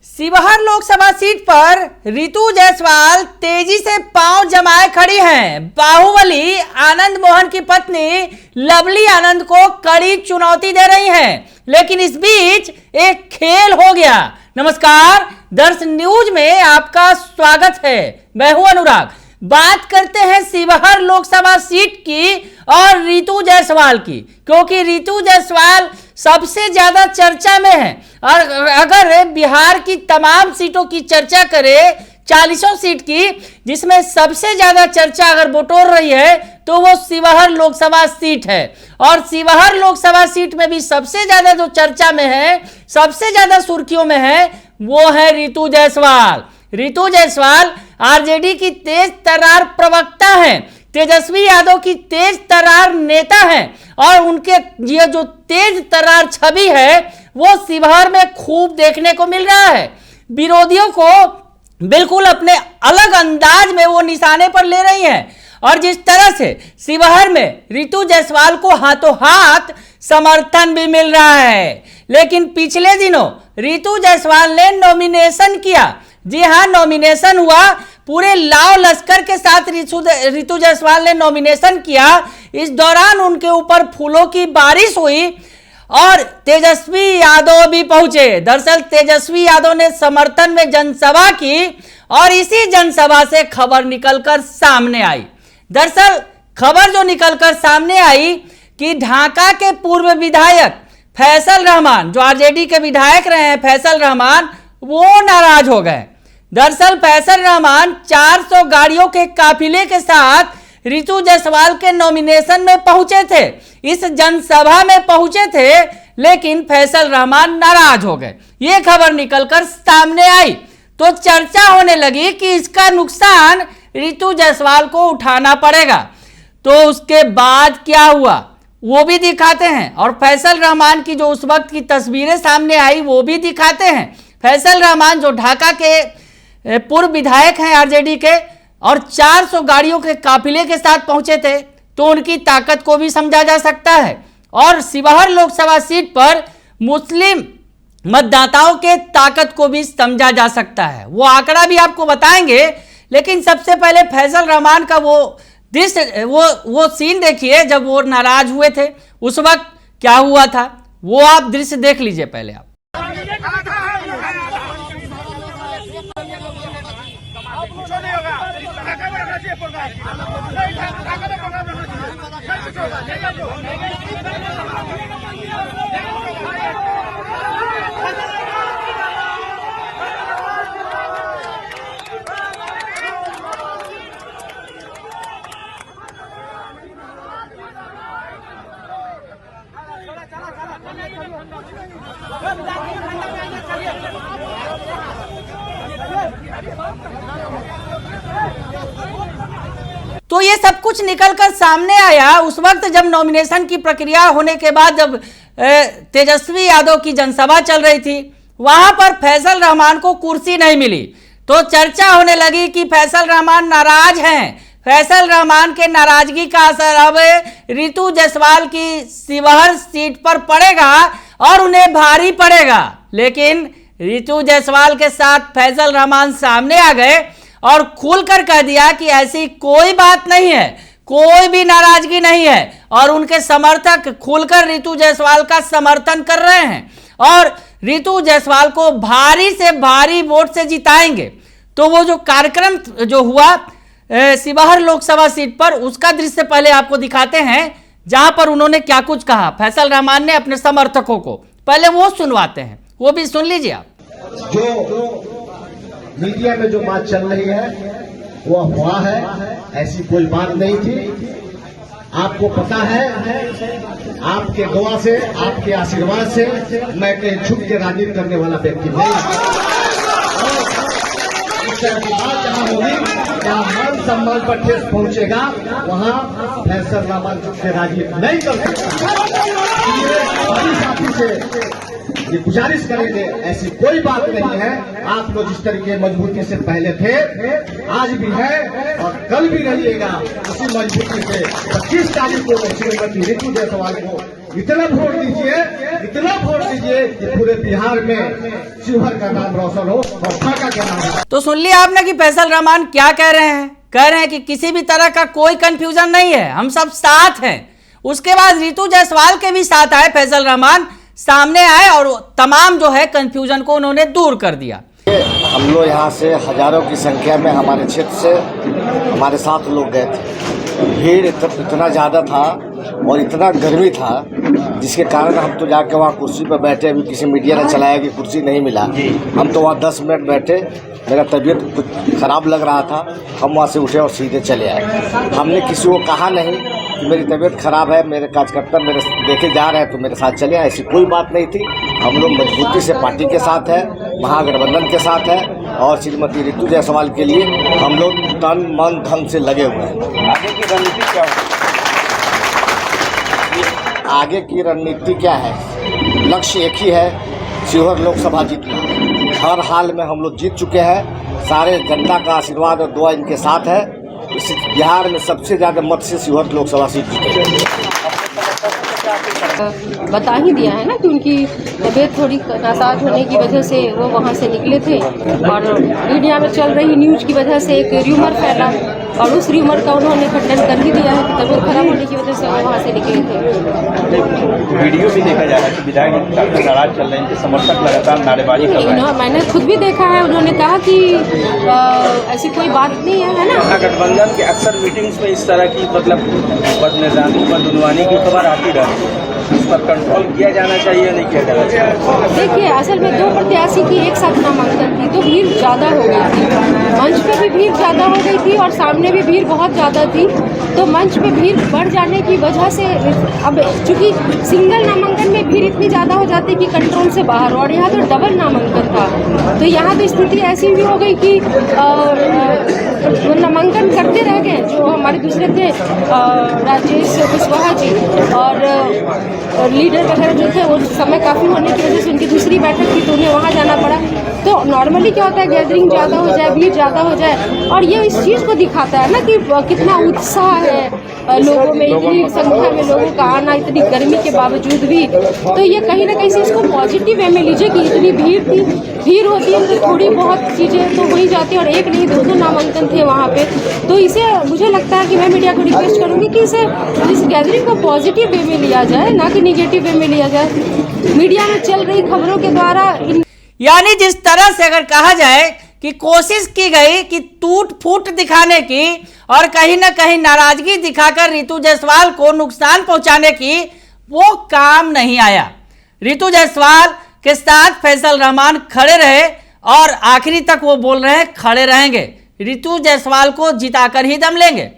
Sheohar Lok Sabha seat पर रितु जायसवाल तेजी से पांव जमाए खड़ी हैं। बाहुबली आनंद मोहन की पत्नी लवली आनंद को कड़ी चुनौती दे रही हैं, लेकिन इस बीच एक खेल हो गया। नमस्कार, दर्श न्यूज में आपका स्वागत है। मैं हूं अनुराग। बात करते हैं शिवहर लोकसभा सीट की और रितु जायसवाल की, क्योंकि रितु जायसवाल सबसे ज्यादा चर्चा में है। और अगर बिहार की तमाम सीटों की चर्चा करें, 40 सीट की, जिसमें सबसे ज्यादा चर्चा अगर बटोर रही है तो वो शिवहर लोकसभा सीट है। और शिवहर लोकसभा सीट में भी सबसे ज्यादा जो चर्चा में है, सबसे ज्यादा सुर्खियों में है, वो है रितु जायसवाल। रितु जायसवाल आरजेडी की तेज तर्रार प्रवक्ता हैं, तेजस्वी यादव की तेज तर्रार नेता हैं, और उनके ये जो तेज तर्रार छवि है वो शिवहर में खूब देखने को मिल रहा है। विरोधियों को बिल्कुल अपने अलग अंदाज में वो निशाने पर ले रही हैं। और जिस तरह से शिवहर में रितु जायसवाल को हाथों हाथ समर्थन भी मिल रहा है, लेकिन पिछले दिनों रितु जायसवाल ने नॉमिनेशन किया। जी हां, नॉमिनेशन हुआ। पूरे लाव लश्कर के साथ रितु जायसवाल ने नॉमिनेशन किया। इस दौरान उनके ऊपर फूलों की बारिश हुई और तेजस्वी यादव भी पहुंचे। दरअसल तेजस्वी यादव ने समर्थन में जनसभा की और इसी जनसभा से खबर निकलकर सामने आई। दरअसल खबर जो निकलकर सामने आई कि ढाका के पूर्व विधायक फैसल रहमान, जो आरजेडी के विधायक रहे हैं फैसल रहमान, वो नाराज हो गए। दरअसल फैसल रहमान 400 गाड़ियों के काफिले के साथ रितु जायसवाल के नॉमिनेशन में पहुंचे थे, इस जनसभा में पहुंचे थे, लेकिन फैसल रहमान नाराज हो गए। ये खबर निकलकर सामने आई तो चर्चा होने लगी कि इसका नुकसान रितु जायसवाल को उठाना पड़ेगा। तो उसके बाद क्या हुआ वो भी दिखाते हैं, और फैसल रहमान की जो उस वक्त की तस्वीरें सामने आई वो भी दिखाते हैं। फैसल रहमान जो ढाका के पूर्व विधायक हैं आरजेडी के, और 400 गाड़ियों के काफिले के साथ पहुंचे थे, तो उनकी ताकत को भी समझा जा सकता है। और शिवहर लोकसभा सीट पर मुस्लिम मतदाताओं के ताकत को भी समझा जा सकता है। वो आंकड़ा भी आपको बताएंगे, लेकिन सबसे पहले फैसल रहमान का वो दृश्य, वो सीन देखिए जब वो नाराज हुए थे, उस वक्त क्या हुआ था, वो आप दृश्य देख लीजिए पहले आप। तो ये सब कुछ निकलकर सामने आया उस वक्त जब नॉमिनेशन की प्रक्रिया होने के बाद, जब तेजस्वी यादव की जनसभा चल रही थी, वहां पर फैसल रहमान को कुर्सी नहीं मिली। तो चर्चा होने लगी कि फैसल रहमान नाराज हैं। फैसल रहमान के नाराजगी का असर अब रितु जायसवाल की शिवहर सीट पर पड़ेगा और उन्हें भारी पड़ेगा। लेकिन रितु जायसवाल के साथ फैसल रहमान सामने आ गए और खुलकर कह दिया कि ऐसी कोई बात नहीं है, कोई भी नाराजगी नहीं है, और उनके समर्थक खुलकर रितु जायसवाल का समर्थन कर रहे हैं और रितु जायसवाल को भारी से भारी वोट से जिताएंगे। तो वो जो कार्यक्रम जो हुआ शिवहर लोकसभा सीट पर, उसका दृश्य पहले आपको दिखाते हैं, जहां पर उन्होंने क्या कुछ कहा फैसल रहमान ने अपने समर्थकों को। पहले वो सुनवाते हैं, वो भी सुन लीजिए आप। जो मीडिया में जो बात चल रही है वो अफवाह है, ऐसी कोई बात नहीं थी। आपको पता है, आपके दुआ से, आपके आशीर्वाद से मैं कहीं झुक के राजनीति करने वाला व्यक्ति नहीं। इस तरह की बात जहां होगी, जहां मान सम्मान पर ठेस पहुंचेगा, वहां फैसल रहमान झुक के राजनीति नहीं कर सकता। बड़ी साथी से ये गुजारिश करेंगे, ऐसी कोई बात नहीं है। आप लोग जिस तरीके मजबूती से पहले थे, आज भी है और कल भी रहिएगा उसी मजबूती से। 25 तारीख को श्रीमती रितु जायसवाल को इतना वोट दीजिए कि पूरे बिहार में शिवहर का नाम रोशन हो और ढाका का नाम। तो सुन लिया आपने कि फैसल रहमान क्या कह रहे हैं। कह रहे हैं कि किसी भी तरह का कोई कंफ्यूजन नहीं है, हम सब साथ हैं। उसके बाद रितु जायसवाल के भी साथ आए फैसल रहमान, सामने आए और तमाम जो है कंफ्यूजन को उन्होंने दूर कर दिया। हम लोग यहाँ से हजारों की संख्या में हमारे क्षेत्र से हमारे साथ लोग गए थे। भीड़ इतना ज़्यादा था और इतना गर्मी था जिसके कारण हम तो जाके वहाँ कुर्सी पर बैठे। अभी किसी मीडिया ने चलाया कि कुर्सी नहीं मिला, हम तो वहाँ 10 मिनट बैठे। मेरा तबीयत कुछ ख़राब लग रहा था, हम वहाँ से उठे और सीधे चले आए। हमने किसी को कहा नहीं कि मेरी तबीयत खराब है, मेरे कार्यकर्ता मेरे देखे जा रहे हैं तो मेरे साथ चले आए, ऐसी कोई बात नहीं थी। हम लोग मजबूती से पार्टी के साथ है, महागठबंधन के साथ है और श्रीमती रितु जायसवाल के लिए हम लोग तन मन धन से लगे हुए हैं। आगे की रणनीति क्या होगी? आगे की रणनीति क्या है? लक्ष्य एक ही है, शिवहर लोकसभा जीतना। हर हाल में हम लोग जीत चुके हैं, सारे जनता का आशीर्वाद और दुआ इनके साथ है। इस बिहार में सबसे ज़्यादा मत से शिवहर लोकसभा सीट जीतेगी। बता ही दिया है ना कि उनकी तबीयत थोड़ी नासाज होने की वजह से वो वहाँ से निकले थे और मीडिया में चल रही न्यूज़ की वजह से एक र्यूमर फैला और उस र्यूमर का उन्होंने खंडन कर ही दिया है कि तबीयत खराब होने की वजह से वो वहाँ से निकले थे। वीडियो भी देखा जा रहा है कि विधायक काफी नाराज चल रहे हैं, इनके समर्थक लगातार नारेबाजी कर रहे हैं। मैंने खुद भी देखा है, उन्होंने कहा कि ऐसी कोई बात नहीं है ना। गठबंधन के अक्सर मीटिंग्स में इस तरह की मतलब बदनवानी की खबर आती रहती है, इस पर कंट्रोल किया जाना चाहिए या नहीं किया जाना चाहिए? देखिए, असल में 2 प्रत्याशी की एक साथ नामांकन थी तो भीड़ ज़्यादा हो गई थी, मंच पे भी भीड़ ज़्यादा हो गई थी और सामने भी भीड़ बहुत ज़्यादा थी। तो मंच पे भीड़ बढ़ जाने की वजह से अब चूँकि सिंगल नामांकन में भीड़ इतनी ज़्यादा हो जाती कि कंट्रोल से बाहर, और यहाँ तो डबल नामांकन था तो यहाँ तो स्थिति ऐसी भी हो गई कि नामांकन करते रह गए जो हमारे दूसरे थे राजेश कुशवाहा जी और लीडर वगैरह जो थे, वो समय काफ़ी होने की वजह से उनकी दूसरी बैठक थी तो उन्हें वहाँ जाना पड़ा। तो नॉर्मली क्या होता है, गैदरिंग ज़्यादा हो जाए, भीड़ ज़्यादा हो जाए और ये इस चीज़ को दिखाता है ना कि कितना उत्साह है लोगों में, इतनी संख्या में लोगों का आना इतनी गर्मी के बावजूद भी। तो ये कहीं ना कहीं से इसको पॉजिटिव वे में लीजिए कि इतनी भीड़ थी, भीड़ होती है तो थोड़ी बहुत चीज़ें तो हो ही जाती है और एक नहीं 2 नामांकन थे वहाँ पे। तो इसे मुझे लगता है कि मैं मीडिया को रिक्वेस्ट करूँगी कि इस गैदरिंग को पॉजिटिव वे में लिया जाए, ना कि निगेटिव वे में लिया जाए। मीडिया में चल रही खबरों के द्वारा यानी जिस तरह से अगर कहा जाए कि कोशिश की गई कि टूट फूट दिखाने की और कहीं ना कहीं नाराजगी दिखाकर रितु जायसवाल को नुकसान पहुंचाने की, वो काम नहीं आया। रितु जायसवाल के साथ फैसल रहमान खड़े रहे और आखिरी तक वो बोल रहे हैं खड़े रहेंगे, रितु जायसवाल को जिताकर ही दम लेंगे।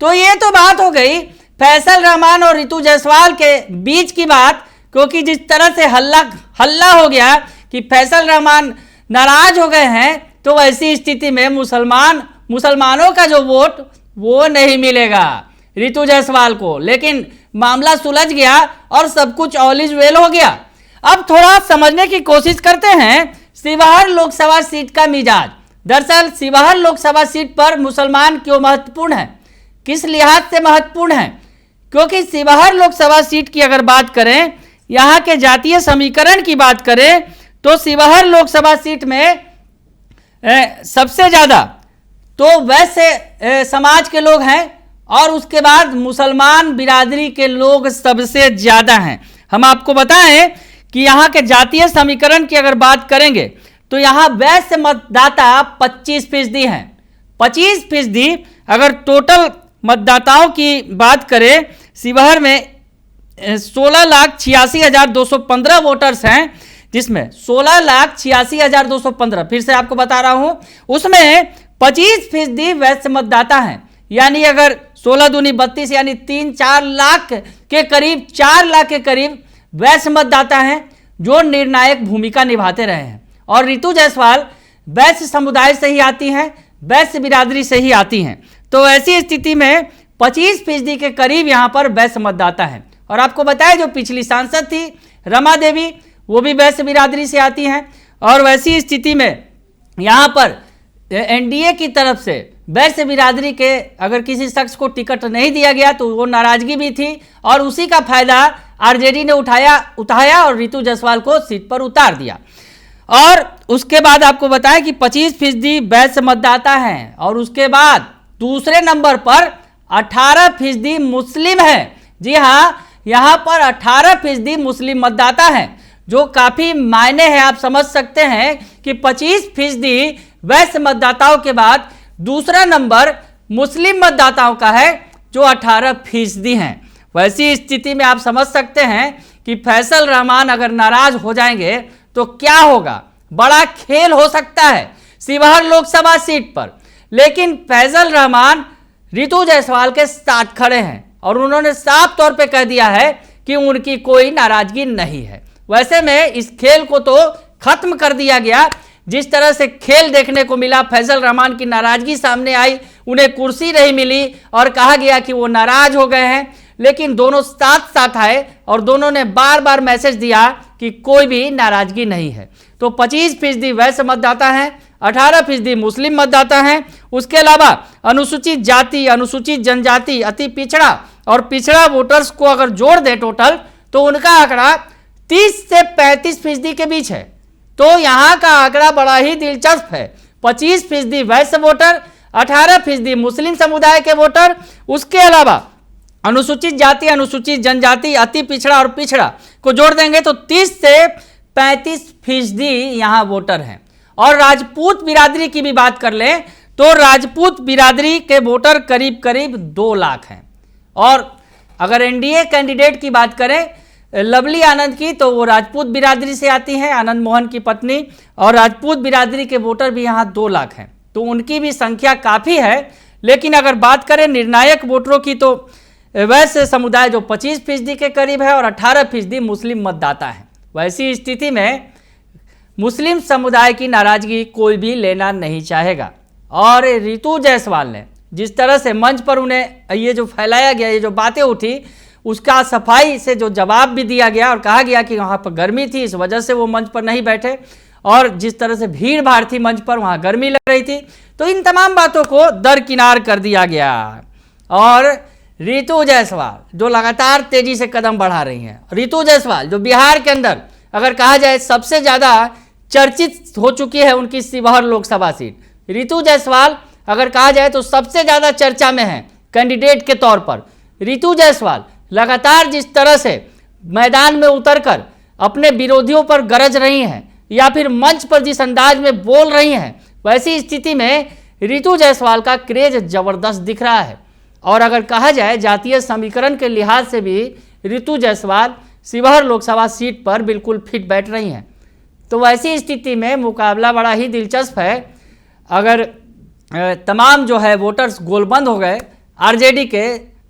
तो ये तो बात हो गई फैसल रहमान और रितु जायसवाल के बीच की बात, क्योंकि जिस तरह से हल्ला हो गया कि फैसल रहमान नाराज हो गए हैं तो ऐसी स्थिति में मुसलमानों का जो वोट वो नहीं मिलेगा रितु जायसवाल को। लेकिन मामला सुलझ गया और सब कुछ ऑल इज वेल हो गया। अब थोड़ा समझने की कोशिश करते हैं शिवहर लोकसभा सीट का मिजाज। दरअसल शिवहर लोकसभा सीट पर मुसलमान क्यों महत्वपूर्ण है, किस लिहाज से महत्वपूर्ण है? क्योंकि शिवहर लोकसभा सीट की अगर बात करें, यहाँ के जातीय समीकरण की बात करें तो शिवहर लोकसभा सीट में सबसे ज़्यादा तो वैसे समाज के लोग हैं और उसके बाद मुसलमान बिरादरी के लोग सबसे ज़्यादा हैं। हम आपको बताएं कि यहाँ के जातीय समीकरण की अगर बात करेंगे तो यहाँ वैश्य मतदाता 25% हैं। 25% अगर टोटल मतदाताओं की बात करें, शिवहर में 16,86,215 वोटर्स हैं, जिसमें 16,86,215, फिर से आपको बता रहा हूं, उसमें 25% वैश्य मतदाता हैं। यानी अगर 16 दूनी 32 यानी 3-4 लाख के करीब, 4 लाख के करीब वैश्य मतदाता हैं जो निर्णायक भूमिका निभाते रहे हैं। और रितु जायसवाल वैश्य समुदाय से ही आती हैं, वैश्य बिरादरी से ही आती हैं। तो ऐसी स्थिति में 25% के करीब यहाँ पर वैश्य मतदाता हैं। और आपको बताया जो पिछली सांसद थी रमा देवी, वो भी वैश्य बिरादरी से आती हैं। और वैसी स्थिति में यहाँ पर एनडीए की तरफ से वैश्य बिरादरी के अगर किसी शख्स को टिकट नहीं दिया गया तो वो नाराजगी भी थी, और उसी का फायदा आरजेडी ने उठाया और रितु जायसवाल को सीट पर उतार दिया। और उसके बाद आपको बताएं कि 25% वैश्य मतदाता हैं, और उसके बाद दूसरे नंबर पर 18% मुस्लिम हैं। जी हाँ, यहाँ पर 18% मुस्लिम मतदाता हैं, जो काफी मायने हैं। आप समझ सकते हैं कि 25% वैश्य मतदाताओं के बाद दूसरा नंबर मुस्लिम मतदाताओं का है, जो 18% हैं। वैसी स्थिति में आप समझ सकते हैं कि फैसल रहमान अगर नाराज हो जाएंगे तो क्या होगा। बड़ा खेल हो सकता है शिवहर लोकसभा सीट पर, लेकिन फैसल रहमान रितु जायसवाल के साथ खड़े हैं और उन्होंने साफ तौर पे कह दिया है कि उनकी कोई नाराजगी नहीं है। वैसे में इस खेल को तो खत्म कर दिया गया। जिस तरह से खेल देखने को मिला, फैसल रहमान की नाराजगी सामने आई, उन्हें कुर्सी नहीं मिली और कहा गया कि वो नाराज हो गए हैं, लेकिन दोनों साथ साथ आए और दोनों ने बार बार मैसेज दिया कि कोई भी नाराजगी नहीं है। तो 25% वैश्य मतदाता हैं, 18% मुस्लिम मतदाता हैं। उसके अलावा अनुसूचित जाति, अनुसूचित जनजाति, अति पिछड़ा और पिछड़ा वोटर्स को अगर जोड़ दे टोटल, तो उनका आंकड़ा 30 से 35% के बीच है। तो यहाँ का आंकड़ा बड़ा ही दिलचस्प है। 25% वैश्य वोटर, 18% मुस्लिम समुदाय के वोटर, उसके अलावा अनुसूचित जाति, अनुसूचित जनजाति, अति पिछड़ा और पिछड़ा को जोड़ देंगे तो 30 से 35% यहाँ वोटर हैं। और राजपूत बिरादरी की भी बात कर लें तो राजपूत बिरादरी के वोटर करीब करीब 2 लाख हैं। और अगर एनडीए कैंडिडेट की बात करें लवली आनंद की, तो वो राजपूत बिरादरी से आती हैं, आनंद मोहन की पत्नी, और राजपूत बिरादरी के वोटर भी यहाँ 2 लाख हैं। तो उनकी भी संख्या काफ़ी है। लेकिन अगर बात करें निर्णायक वोटरों की, तो वैश्य समुदाय जो 25% के करीब है और 18% मुस्लिम मतदाता हैं। वैसी स्थिति में मुस्लिम समुदाय की नाराजगी कोई भी लेना नहीं चाहेगा। और रितु जायसवाल ने जिस तरह से मंच पर उन्हें ये जो फैलाया गया, ये जो बातें उठी, उसका सफाई से जो जवाब भी दिया गया और कहा गया कि वहाँ पर गर्मी थी, इस वजह से वो मंच पर नहीं बैठे, और जिस तरह से भीड़ भाड़ थी मंच पर, वहाँ गर्मी लग रही थी, तो इन तमाम बातों को दरकिनार कर दिया गया। और रितु जायसवाल जो लगातार तेजी से कदम बढ़ा रही हैं, रितु जायसवाल जो बिहार के अंदर अगर कहा जाए सबसे ज़्यादा चर्चित हो चुकी है उनकी शिवहर लोकसभा सीट, रितु जायसवाल अगर कहा जाए तो सबसे ज़्यादा चर्चा में है कैंडिडेट के तौर पर। रितु जायसवाल लगातार जिस तरह से मैदान में उतरकर अपने विरोधियों पर गरज रही हैं या फिर मंच पर जिस अंदाज में बोल रही हैं, वैसी स्थिति में रितु जायसवाल का क्रेज जबरदस्त दिख रहा है। और अगर कहा जाए जातीय समीकरण के लिहाज से भी रितु जायसवाल शिवहर लोकसभा सीट पर बिल्कुल फिट बैठ रही हैं। तो वैसी स्थिति में मुकाबला बड़ा ही दिलचस्प है। अगर तमाम जो है वोटर्स गोलबंद हो गए आरजेडी के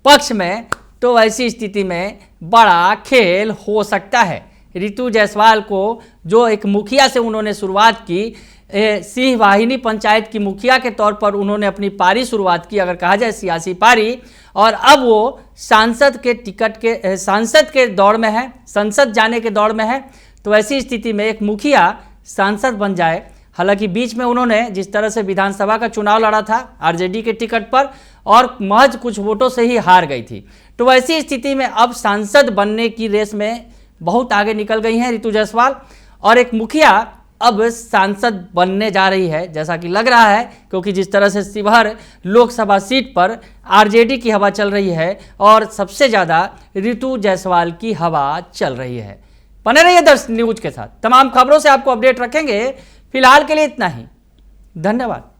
पक्ष में, तो वैसी स्थिति में बड़ा खेल हो सकता है। रितु जायसवाल को जो एक मुखिया से उन्होंने शुरुआत की, सिंह वाहिनी पंचायत की मुखिया के तौर पर उन्होंने अपनी पारी शुरुआत की, अगर कहा जाए सियासी पारी, और अब वो सांसद के टिकट के सांसद के दौड़ में है, संसद जाने के दौड़ में है। तो ऐसी स्थिति में एक मुखिया सांसद बन जाए, हालांकि बीच में उन्होंने जिस तरह से विधानसभा का चुनाव लड़ा था आरजेडी के टिकट पर और महज कुछ वोटों से ही हार गई थी, तो वैसी स्थिति में अब सांसद बनने की रेस में बहुत आगे निकल गई हैं रितु जायसवाल, और एक मुखिया अब सांसद बनने जा रही है जैसा कि लग रहा है, क्योंकि जिस तरह से शिवहर लोकसभा सीट पर आरजेडी की हवा चल रही है और सबसे ज़्यादा रितु जायसवाल की हवा चल रही है। बने रहिए दर्श न्यूज के साथ, तमाम खबरों से आपको अपडेट रखेंगे। फिलहाल के लिए इतना ही, धन्यवाद।